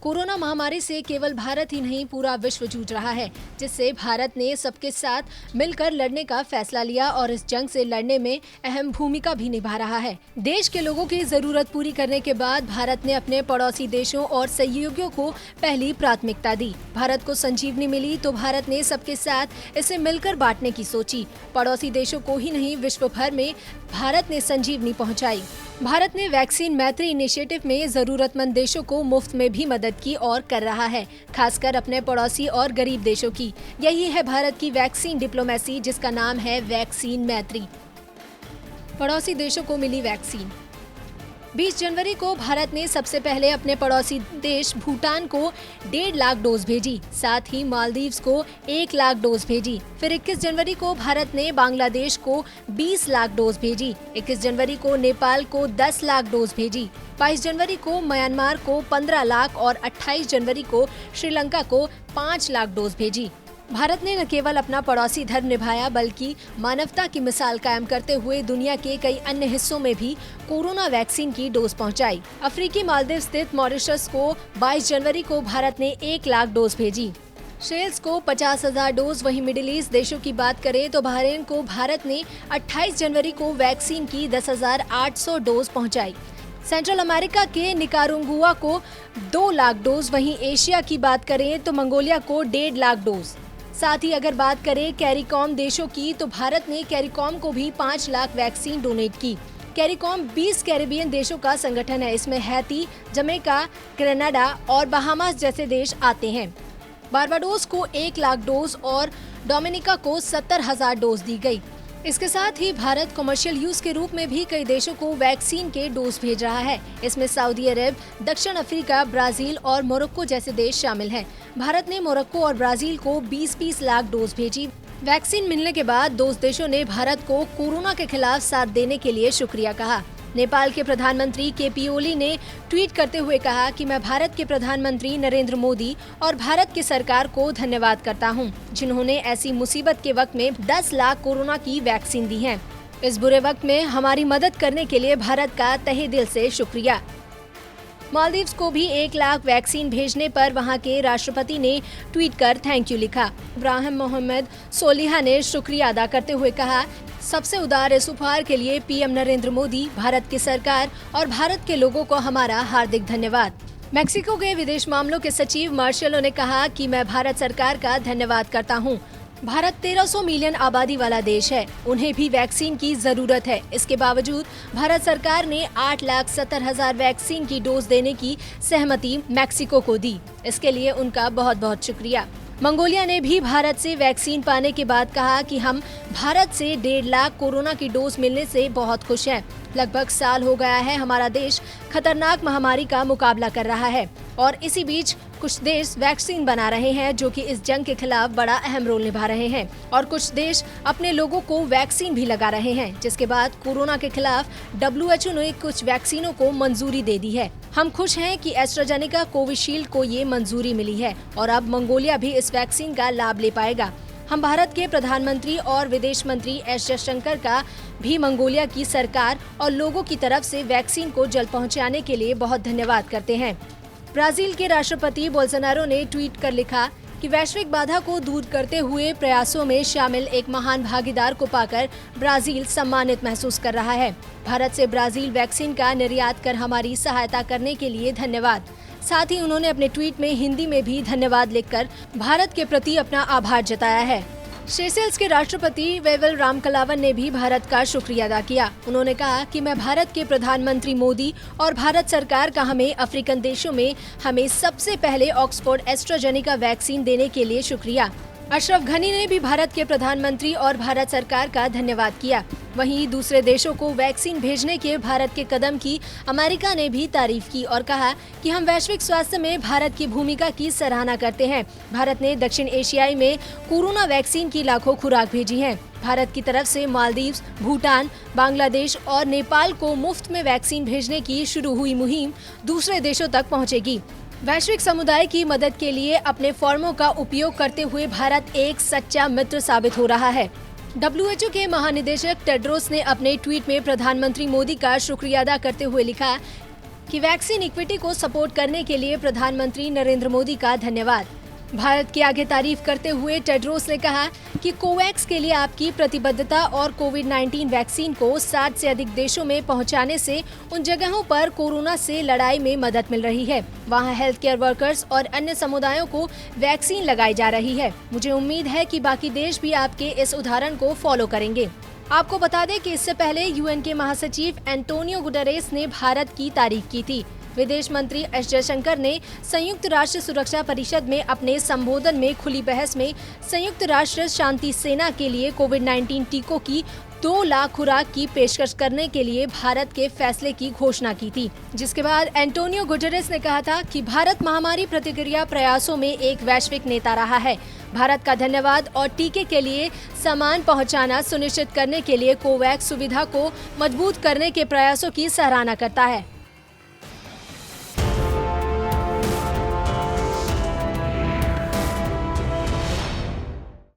Corona महामारी से केवल भारत ही नहीं पूरा विश्व जूझ रहा है, जिससे भारत ने सबके साथ मिलकर लड़ने का फैसला लिया और इस जंग से लड़ने में अहम भूमिका भी निभा रहा है। देश के लोगों की जरूरत पूरी करने के बाद भारत ने अपने पड़ोसी देशों और सहयोगियों को पहली प्राथमिकता दी। भारत को संजीवनी मिली तो भारत ने सबके साथ इसे मिलकर बांटने की सोची। पड़ोसी देशों को ही नहीं, विश्व भर में भारत ने संजीवनी पहुँचाई। भारत ने वैक्सीन मैत्री इनिशिएटिव में जरूरतमंद देशों को मुफ्त में भी मदद की और कर रहा है, खासकर अपने पड़ोसी और गरीब देशों की। यही है भारत की वैक्सीन डिप्लोमेसी, जिसका नाम है वैक्सीन मैत्री। पड़ोसी देशों को मिली वैक्सीन। 20 जनवरी को भारत ने सबसे पहले अपने पड़ोसी देश भूटान को 1.5 लाख डोज भेजी, साथ ही मालदीव्स को 1 लाख डोज भेजी। फिर 21 जनवरी को भारत ने बांग्लादेश को 20 लाख डोज भेजी। 21 जनवरी को नेपाल को 10 लाख डोज भेजी। 22 जनवरी को म्यांमार को 15 लाख और 28 जनवरी को श्रीलंका को 5 लाख डोज भेजी। भारत ने न केवल अपना पड़ोसी धर्म निभाया, बल्कि मानवता की मिसाल कायम करते हुए दुनिया के कई अन्य हिस्सों में भी कोरोना वैक्सीन की डोज पहुंचाई। अफ्रीकी मालदीव स्थित मॉरिशस को 22 जनवरी को भारत ने 1 लाख डोज भेजी। सेशेल्स को 50,000 डोज। वहीं मिडिल ईस्ट देशों की बात करें तो बहरीन को भारत ने 28 जनवरी को वैक्सीन की 10,800 डोज पहुँचाई। सेंट्रल अमेरिका के निकारागुआ को 2 लाख डोज। वहीं एशिया की बात करें तो मंगोलिया को 1.5 लाख डोज। साथ ही अगर बात करें कैरिकॉम देशों की तो भारत ने कैरिकॉम को भी 5 लाख वैक्सीन डोनेट की। कैरिकॉम 20 कैरेबियन देशों का संगठन है। इसमें हैती, जमैका, कनाडा और बहामास जैसे देश आते हैं। बारबाडोस को 1 लाख डोज और डोमिनिका को 70,000 डोज दी गई। इसके साथ ही भारत कमर्शियल यूज के रूप में भी कई देशों को वैक्सीन के डोज भेज रहा है। इसमें सऊदी अरब, दक्षिण अफ्रीका, ब्राजील और मोरक्को जैसे देश शामिल हैं। भारत ने मोरक्को और ब्राजील को 20-20 लाख डोज भेजी। वैक्सीन मिलने के बाद दोस्त देशों ने भारत को कोरोना के खिलाफ साथ देने के लिए शुक्रिया कहा। नेपाल के प्रधानमंत्री के.पी. ओली ने ट्वीट करते हुए कहा कि मैं भारत के प्रधानमंत्री नरेंद्र मोदी और भारत की सरकार को धन्यवाद करता हूं, जिन्होंने ऐसी मुसीबत के वक्त में 10 लाख कोरोना की वैक्सीन दी है। इस बुरे वक्त में हमारी मदद करने के लिए भारत का तहे दिल से शुक्रिया। मालदीव्स को भी 1 लाख वैक्सीन भेजने पर वहां के राष्ट्रपति ने ट्वीट कर थैंक यू लिखा। इब्राहिम मोहम्मद सोलिहा ने शुक्रिया अदा करते हुए कहा, सबसे उदार इस उपहार के लिए पीएम नरेंद्र मोदी, भारत की सरकार और भारत के लोगों को हमारा हार्दिक धन्यवाद। मेक्सिको के विदेश मामलों के सचिव मार्शेलो ने कहा कि मैं भारत सरकार का धन्यवाद करता हूं। भारत 1300 मिलियन आबादी वाला देश है, उन्हें भी वैक्सीन की जरूरत है। इसके बावजूद भारत सरकार ने 8,70,000 वैक्सीन की डोज देने की सहमति मेक्सिको को दी। इसके लिए उनका बहुत बहुत शुक्रिया। मंगोलिया ने भी भारत से वैक्सीन पाने के बाद कहा कि हम भारत से 1.5 लाख कोरोना की डोज मिलने से बहुत खुश हैं। लगभग साल हो गया है हमारा देश खतरनाक महामारी का मुकाबला कर रहा है और इसी बीच कुछ देश वैक्सीन बना रहे हैं, जो कि इस जंग के खिलाफ बड़ा अहम रोल निभा रहे हैं और कुछ देश अपने लोगों को वैक्सीन भी लगा रहे हैं। जिसके बाद कोरोना के खिलाफ WHO ने कुछ वैक्सीनों को मंजूरी दे दी है। हम खुश हैं कि एस्ट्राजेनेका कोविशील्ड को ये मंजूरी मिली है और अब मंगोलिया भी इस वैक्सीन का लाभ ले पाएगा। हम भारत के प्रधानमंत्री और विदेश मंत्री एस जयशंकर का भी मंगोलिया की सरकार और लोगों की तरफ से वैक्सीन को जल्द पहुंचाने के लिए बहुत धन्यवाद करते हैं। ब्राजील के राष्ट्रपति बोल्सोनारो ने ट्वीट कर लिखा कि वैश्विक बाधा को दूर करते हुए प्रयासों में शामिल एक महान भागीदार को पाकर ब्राजील सम्मानित महसूस कर रहा है। भारत से ब्राजील वैक्सीन का निर्यात कर हमारी सहायता करने के लिए धन्यवाद। साथ ही उन्होंने अपने ट्वीट में हिंदी में भी धन्यवाद लिखकर भारत के प्रति अपना आभार जताया है। सेशेल्स के राष्ट्रपति वेवल रामकलावन ने भी भारत का शुक्रिया अदा किया। उन्होंने कहा कि मैं भारत के प्रधानमंत्री मोदी और भारत सरकार का हमें अफ्रीकन देशों में हमें सबसे पहले ऑक्सफोर्ड एस्ट्राजेनेका वैक्सीन देने के लिए शुक्रिया। अशरफ घनी ने भी भारत के प्रधानमंत्री और भारत सरकार का धन्यवाद किया। वहीं दूसरे देशों को वैक्सीन भेजने के भारत के कदम की अमेरिका ने भी तारीफ की और कहा कि हम वैश्विक स्वास्थ्य में भारत की भूमिका की सराहना करते हैं। भारत ने दक्षिण एशियाई में कोरोना वैक्सीन की लाखों खुराक भेजी हैं। भारत की तरफ से मालदीव्स, भूटान, बांग्लादेश और नेपाल को मुफ्त में वैक्सीन भेजने की शुरू हुई मुहिम दूसरे देशों तक पहुँचेगी। वैश्विक समुदाय की मदद के लिए अपने फॉर्मों का उपयोग करते हुए भारत एक सच्चा मित्र साबित हो रहा है। WHO के महानिदेशक टेड्रोस ने अपने ट्वीट में प्रधानमंत्री मोदी का शुक्रिया अदा करते हुए लिखा कि वैक्सीन इक्विटी को सपोर्ट करने के लिए प्रधानमंत्री नरेंद्र मोदी का धन्यवाद। भारत की आगे तारीफ करते हुए टेड्रोस ने कहा कि कोवैक्स के लिए आपकी प्रतिबद्धता और कोविड-19 वैक्सीन को 60 से अधिक देशों में पहुंचाने से उन जगहों पर कोरोना से लड़ाई में मदद मिल रही है। वहां हेल्थ केयर वर्कर्स और अन्य समुदायों को वैक्सीन लगाई जा रही है। मुझे उम्मीद है कि बाकी देश भी आपके इस उदाहरण को फॉलो करेंगे। आपको बता दें कि इससे पहले यूएन के महासचिव एंटोनियो गुटेरेस ने भारत की तारीफ की थी। विदेश मंत्री एस जयशंकर ने संयुक्त राष्ट्र सुरक्षा परिषद में अपने संबोधन में खुली बहस में संयुक्त राष्ट्र शांति सेना के लिए कोविड-19 टीकों की 2 लाख खुराक की पेशकश करने के लिए भारत के फैसले की घोषणा की थी, जिसके बाद एंटोनियो गुटेरेस ने कहा था कि भारत महामारी प्रतिक्रिया प्रयासों में एक वैश्विक नेता रहा है। भारत का धन्यवाद और टीके के लिए सामान पहुंचाना सुनिश्चित करने के लिए कोवैक्स सुविधा को मजबूत करने के प्रयासों की सराहना करता है।